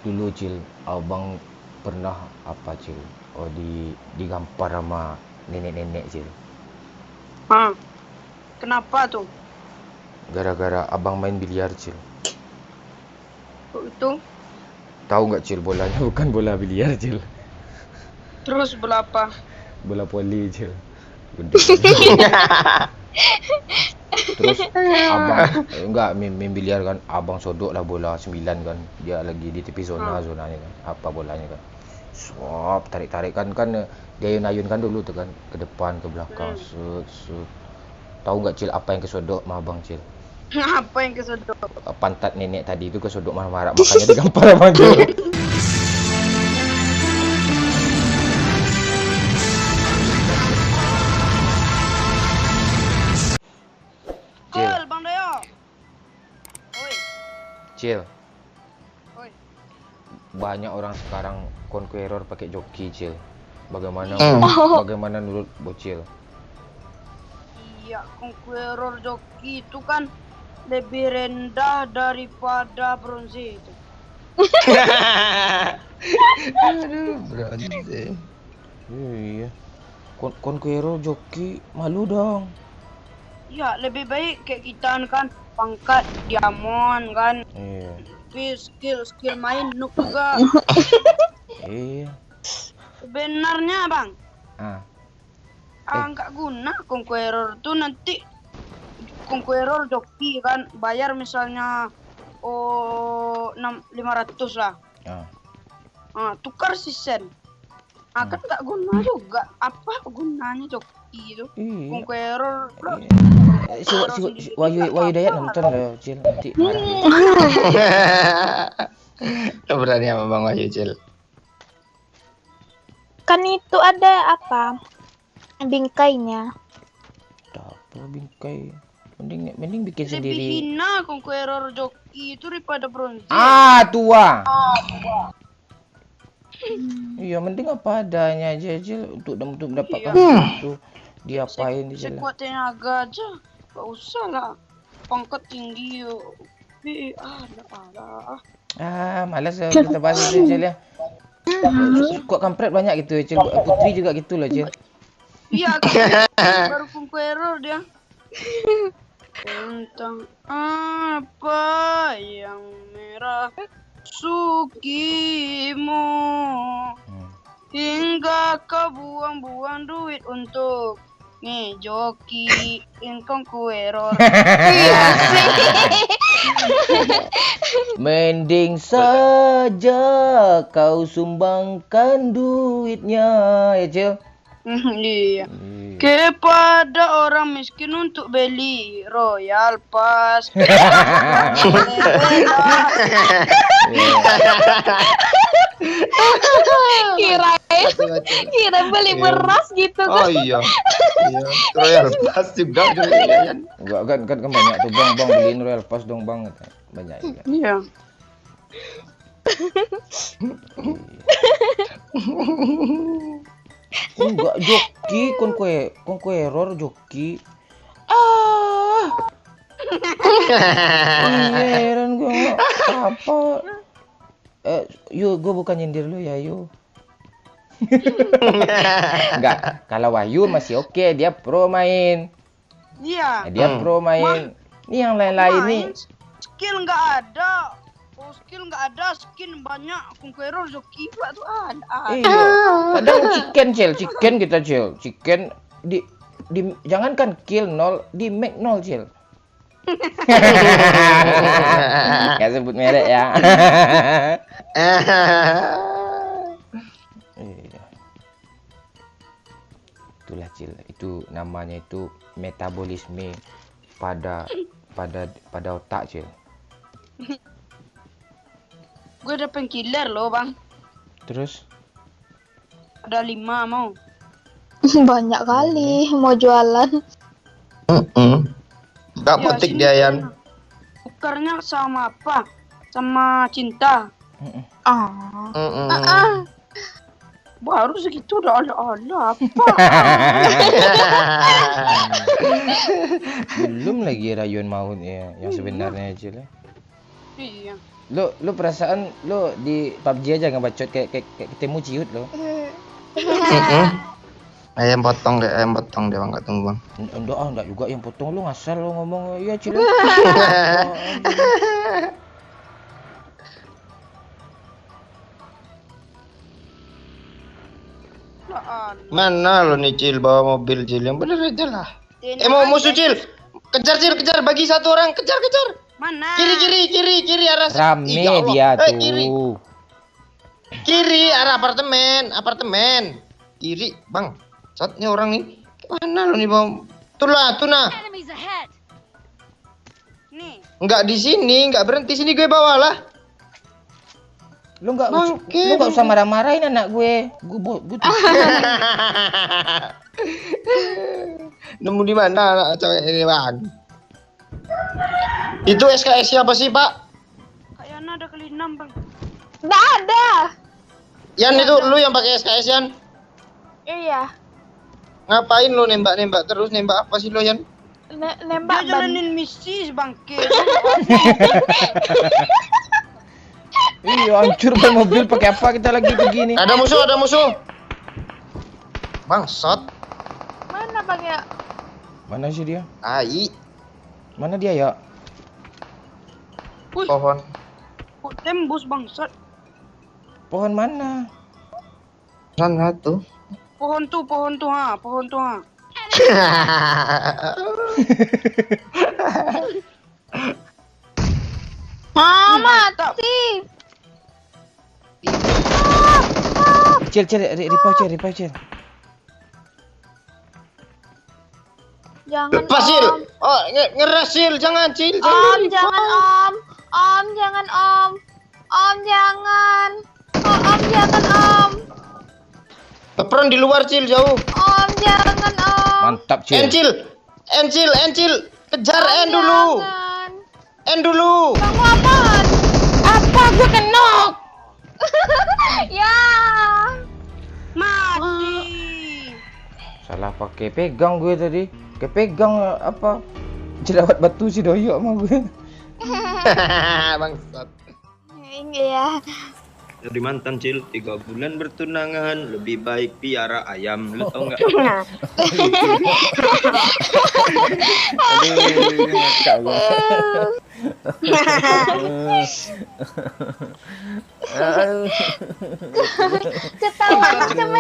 Dulu Cil, abang pernah apa Cil? Oh digampar sama nenek-nenek Cil. Kenapa tuh? Gara-gara abang main biliar Cil. Itu Tahu nggak Cil, bolanya bukan bola biliar Cil. terus berapa? Bola voli Cil. Gede. Terus abang enggak main biliar kan, abang sodok lah bola 9 kan. Dia lagi di tepi zonanya kan. Apa bolanya kan. Swap, tarik-tarik kan dia ayun-ayun kan dulu tuh kan, ke depan ke belakang, set. Tahu nggak Cil apa yang kesodok sama abang Cil? Apa yang kesodok? Pantat nenek tadi itu kesodok marah-marah, makanya digampar sama dia. Cil, Ol, Bang Doyo. Oi, Cil, oi. banyak orang sekarang conqueror pakai joki Cil. Bagaimana bagaimana menurut Bocil? Iya, Conqueror joki itu kan lebih rendah daripada bronze itu. Bronze. Iya. Conqueror joki malu dong. Iya, lebih baik kayak kita kan pangkat diamond kan. Iya. Tapi skill main noob juga. Iya. Sebenarnya Bang, Ah, nggak guna Conqueror tuh nanti Conqueror joki kan bayar misalnya 500 lah. Tukar season. Kan nggak guna juga. Apa gunanya joki itu? Iya. Conqueror. Si Wahyu Dayat nonton loh, Cil. Nanti marah. Berani sama Bang Wahyu, Cil. Kan itu ada apa? Bingkainya. Apa bingkai? Mending bikin Lebih sendiri. hina Conqueror joki itu daripada bronze. Tua. Iya, mending apa adanya aja, Cil, untuk mendapatkan itu. Diapain di Cil? Sekuat tenaga aja. Gak usah lah. Pangkat tinggi. Malas kita bahas itu, Cil ya. Kok kampret banyak gitu, Cil. Putri juga gitu loh, Cil. Iya, kan baru Conqueror dia. Tentang apa yang merah sukimu hingga kau buang-buang duit untuk ngejoki Conqueror. Iya sih. Mending saja kau sumbangkan duitnya, ya Cil. Iya. Kepada orang miskin untuk beli Royal Pass. Kira beli beras gitu kan. Oh iya. Royal Pass juga kan. Enggak kan banyak tuh bang beliin Royal Pass dong bang, banyak juga. Iya. Enggak joki Conqueror joki. Heran gue apa. Gue bukan nyindir lu ya, Enggak, kalau Wahyu masih oke, dia pro main. Iya. Dia pro main. Ini yang lain-lain nih. Skill nggak ada. Skill nggak ada, skin banyak. Conqueror joki pula tuh ada. Iya. Kadang chicken kita Cil. Chicken di jangankan kill 0, di make 0 Cil. Gak sebut merek ya. Itulah Cil, itu namanya itu metabolisme pada otak Cil. Gue ada painkiller loh bang. Terus? Ada 5 mau. Banyak kali mau jualan. Gak potik dia Yan. Tukarnya sama apa? Sama cinta. Baru segitu udah Allah apa? Belum lagi rayuan maut ya, yang sebenarnya Cil. Iya. Lu perasaan lu di PUBG aja ngebacot kayak ketemu ciut lo. Ayam potong dia bang, nggak tunggu bang. Enggak juga yang potong, lu ngasal lu ngomong iya Cil. Mana lo nih Cil bawa mobil Cil, yang bener aja lah. Mau musuh Cil, kejar Cil, kejar, bagi satu orang, kejar. Mana? Kiri arah. Rame Ih, ya Allah. dia tuh. Kiri arah apartemen. Kiri bang, saatnya orang nih. Mana lo nih bang? Tuh nah. Enemies ahead. Nih. Enggak di sini, enggak berhenti sini gue bawa lah. Lu enggak Bangke, usah marah-marahin anak gue. Gue Nemu di mana anak cewek ini bang? Itu SKS siapa sih pak? Kayaknya ada kali 6 bang. Nggak ada. Yan itu lu yang pakai SKS Yan? Iya. Ngapain lu nembak terus, nembak apa sih lo Yan? Nembak Dia ban. jalanin misi bangke. Iya, hancur ban mobil pakai apa kita lagi begini? Ada musuh. Bangsat. Mana bang ya? Mana sih dia? Ai, Mana dia ya? Wih, pohon. kok tembus bangsat. Pohon mana? Sana tuh. Pohon tuh ha. Mati. Cil, revive Cil. Jangan. Lepas Cil. Oh, ngeras Cil, jangan Cil. Om, jangan om. Om, jangan om. Om, jangan. Oh, om, jangan om. Peperan di luar Cil, jauh. Om, jangan om. Mantap Cil. Encil. Kejar En dulu. Jangan. En dulu. Kamu apaan? Apa? Gue kenok. Ya. Mati. Salah pakai pegang gue tadi. Pegang apa? Jerawat batu si doyok sama gue. Bangsat. Iya. Jadi mantan Cil, 3 bulan bertunangan, lebih baik piara ayam. Lu tau nggak? Aduh, ngakak gue. Ketawa macam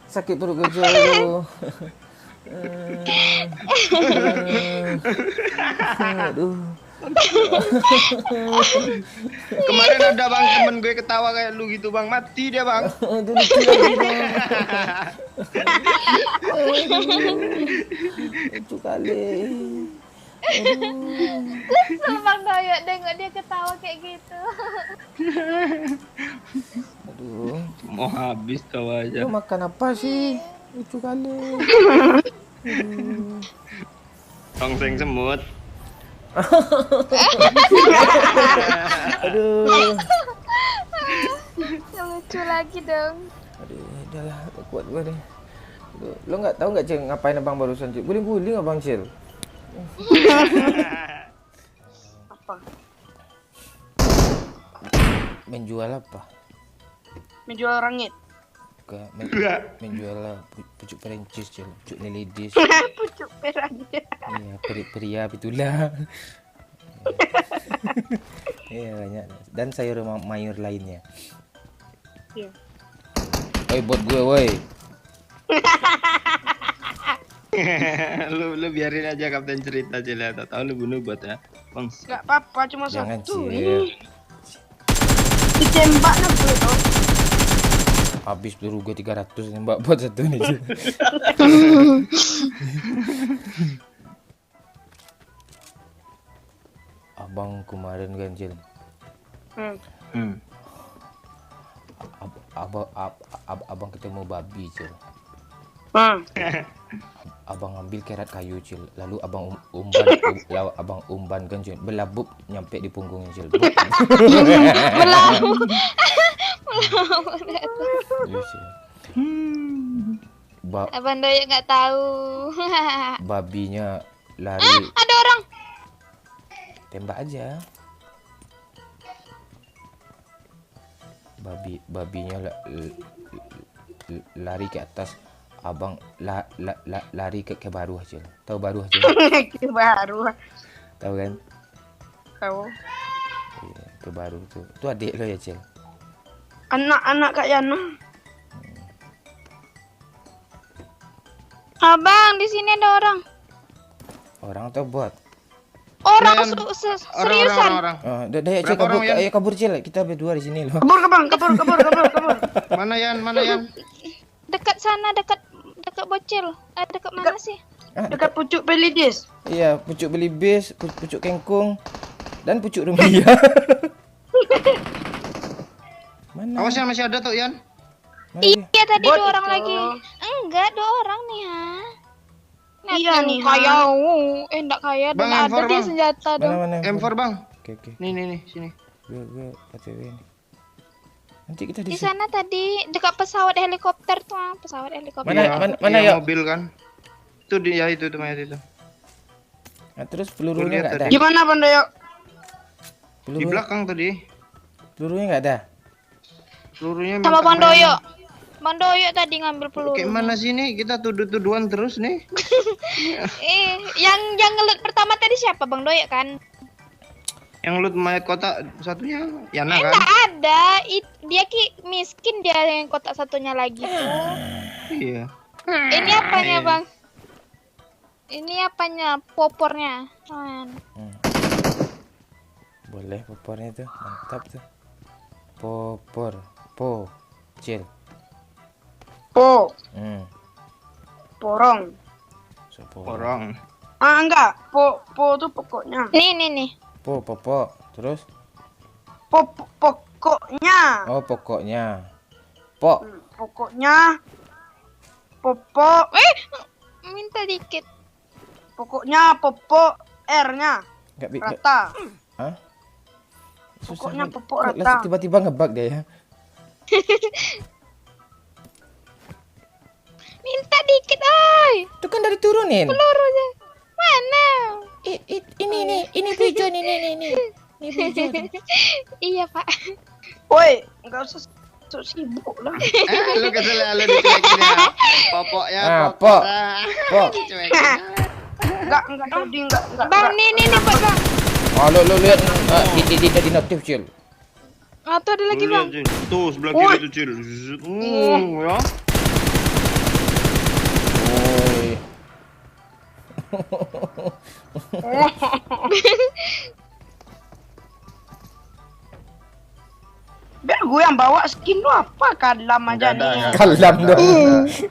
Sakit perut gue Cil. Aduh. Kemarin ada bang temen gue ketawa kayak lu gitu bang, mati dia bang. Lucu kali. Kesel Bang Doyok nengok dia ketawa kayak gitu. Aduh. Mau habis kau aja. Lu makan apa sih? Lucu kali. Tongseng semut. Aduh. Lucu lagi dong. Aduh, udahlah, tak kuat gua deh. Aduh, lo nggak tahu nggak Cil ngapain abang barusan Cil? Guling-guling abang Cil. Apa? Menjual apa? Menjual rangit. Bukan, menjual pucuk Perancis Cil, pucuk ladies. Pucuk perannya. Iya, pria itulah. Iya banyak dan sayur mayur lainnya. Iya. Oi buat gue woi. lu biarin aja kapten cerita Cil ya, tak tahu lu bunuh buat ya. Bang. Gak apa-apa, cuma Jangan satu. Cil. Ditembaknya bro. Habis peluru gue 300 nembak buat satu nih Cil. Abang kemarin kan Cil. Abang ketemu babi Cil. Abang ambil kerat kayu Cil, lalu abang abang umban kan Cil, belabuk nyampe di punggungnya Cil. Belabuk. Iya, Cil. Abang Doyok nggak tahu. Babinya lari. Ada orang. Tembak aja. Babinya lari ke atas. Abang lari ke baru aja. Tahu baru aja? Ke baru. Tahu kan? Tahu. Iya, ke baru tuh. Itu adik lo ya, Cil? Anak-anak Kak Yana. Abang, di sini ada orang. Orang atau bot? Orang Yan, seriusan. Orang. Oh, dah ya, Cil, Berapa orang, kabur. Yan? Ayo kabur, Cil. Kita berdua di sini loh. Kabur ke bang, kabur. Mana Yan? Dekat sana, dekat bocil. Dekat mana sih? Dekat pucuk pelidis. Iya, pucuk beli bis, pucuk kengkung, dan pucuk rembia. Mana? Awas Yan, masih ada tuh Yan. Mana dia? Iya, tadi Bot 2 orang itu. lagi. Enggak, 2 orang nih, ha. Iya nih, Ha. kaya. Enggak kaya dan Bang, ada M4, dia Bang. senjata dong. Mana? M4 bang. Oke. Nih, sini. Gue OTW nih. Nanti kita Di di sana tadi dekat pesawat helikopter tuh, pesawat helikopter. Mana ya? Mobil kan. Itu dia itu mayat itu. Nah, terus pelurunya Lihat nggak ada. tadi. Gimana Bang Doyok? Di belakang tadi. Pelurunya nggak ada. Pelurunya Sama minta Bang main. Doyo. Bang Doyo tadi ngambil peluru. Kayak mana sih nih? Kita tuduhan terus nih. Yang ngelut pertama tadi siapa? Bang Doyo kan? Yang loot mayat kotak satunya Yana kan? Enggak ada. Dia miskin dia yang kotak satunya lagi tuh. Iya. Ini apanya, Bang? Ini apanya? Popornya. Boleh popornya tuh, mantap tuh. Cil. Porong. Orang. Ah enggak, po tuh pokoknya. Nih. Popok. Terus? Pokoknya. Oh, pokoknya. Pok. Pokoknya. Popok. Minta dikit. Pokoknya popok R-nya Enggak rata. Hah? Pokoknya nih. popok Kok rata. langsung tiba-tiba ngebug dia ya. Minta dikit, ay. Itu kan dari turunin. Pelurunya. Mana? Ini pigeon ini. Ini pigeon. Iya, Pak. Woi, enggak usah sok sibuk lah. Lu kesel lu dicuekin ya. Popoknya Pok. Dicuekin. Enggak tadi enggak. Bang, nih, Pak, Bang. Oh, lu lihat di notif, Cil. Ah, tuh ada lagi, Bang. Tuh sebelah kiri tuh Cil. Ya. Oi. Biar gue yang bawa skin lu apa? Kalam aja Nggak ada, nih. nggak ada.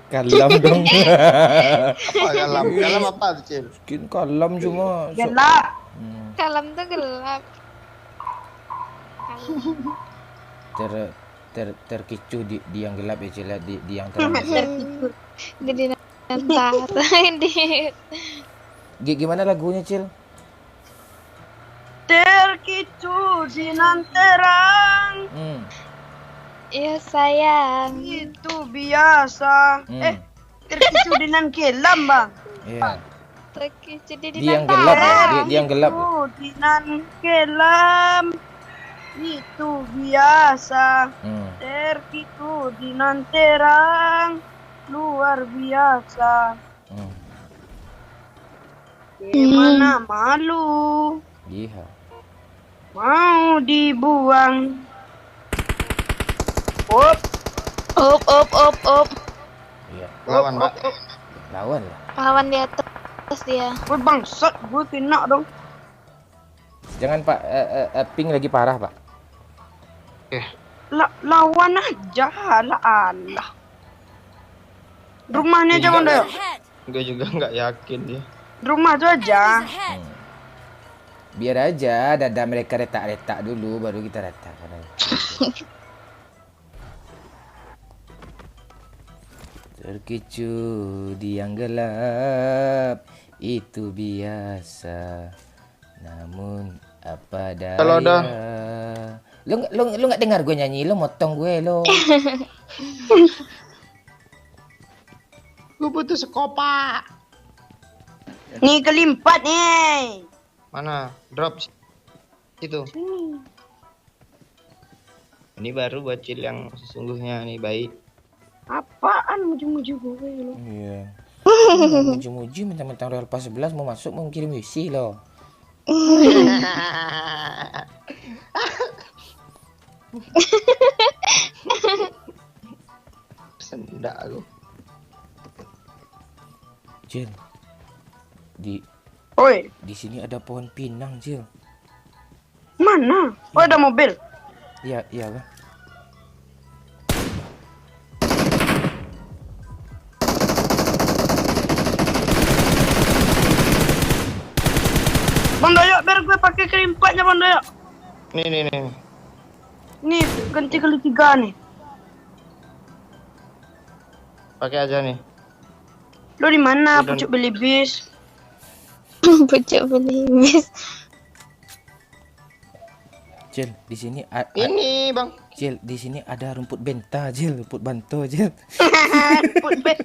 Kalam dong. Apa galam apa tuh Cil? Skin kalam cuma. Gelap. Kalam tuh gelap. Terkicu di yang gelap ya, Cil, di yang terang. Jadi nanti. Gimana lagunya, Cil? Terkicu di nan terang. Iya, sayang. Itu biasa. Terkicu di nan kelam, Bang. Iya. Jadi Di yang gelap ya, di yang gelap. Terkicu di nan kelam. Itu biasa. Terkicu di nan terang. Luar biasa. Gimana malu? Iya. Mau dibuang. Up. Iya. Lawan, Pak. Lawan lah. Lawan di atas dia. Gue bangsat, gue kena dong. Jangan, Pak, ping lagi parah, Pak. Lawan aja, Allah. Rumahnya aja, Bang Doyok. Gue juga nggak yakin dia. Rumah itu aja. Biar aja dada mereka retak-retak dulu, baru kita retakkan. Terkicu di yang gelap itu biasa. Namun apa daya? Kalau dah. Lu nggak dengar gue nyanyi, lu motong gue lo. Gue butuh sekopak. Nih kelimpat nih. Mana? Drop situ. Ini baru bocil yang sesungguhnya nih, baik. Apaan muji-muji gue lo? Iya. Muji-muji mentang-mentang Real Pas 11 mau masuk mau kirim WC loh. Sendak aku. Cil. Oi, Di sini ada pohon pinang, Cil. mana? Oh, ada mobil. Iya, iya kan? Bang Dayak, biar gue pakai kelimpatnya Bang Dayak. Nih. Nih, ganti kali 3 nih. Pakai aja nih. Lo di mana? Udah. Pucuk beli bis. Pucuk belimis. Cil, di sini Ini, Bang. Cil, di sini ada rumput benta, Cil, rumput banto, Cil. Put bet.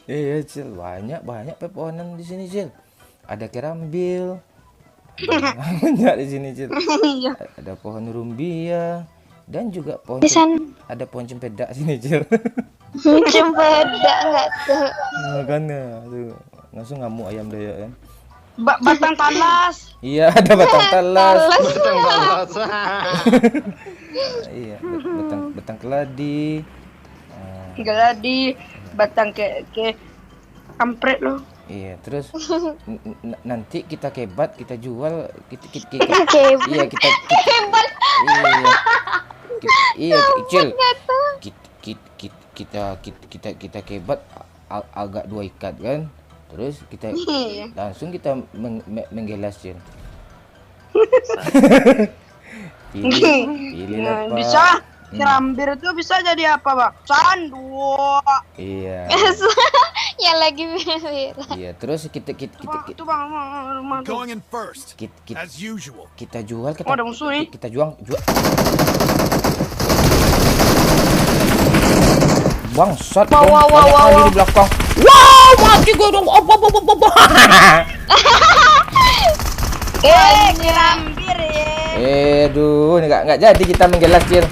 Iya, Cil, banyak pepohonan di sini, Cil. Ada kerambil. Banyak di sini, Cil. Iya. Ada pohon rumbia dan juga pohon ada pohon cempedak sini, Cil. Cempedak enggak tuh. Makanya tuh langsung ngamuk ayam Dayak kan. Batang talas. Iya, ada batang talas. Batang balas. Iya, batang keladi. Geladi. Batang ke kampret lo. Iya, terus nanti kita kebat, kita jual, kita iya kita iya Cil, kita kebat agak 2 ikat kan, terus kita langsung kita menggelas, Cil. Pilihlah, Pak. Bisa. Kerambir itu bisa jadi apa, Bang? Sandu. Iya. Yang lagi pilih. Iya, terus kita Itu Bang, rumah tuh. Going in first, as usual. kita jual, Oh, ada musuh nih. kita jual. Bangsat, Wow, dong, wow, banyak wow, kali wow. di belakang. Wow, mati gue dong. Kerambir ya. Aduh, nggak jadi kita menggelas, Cil.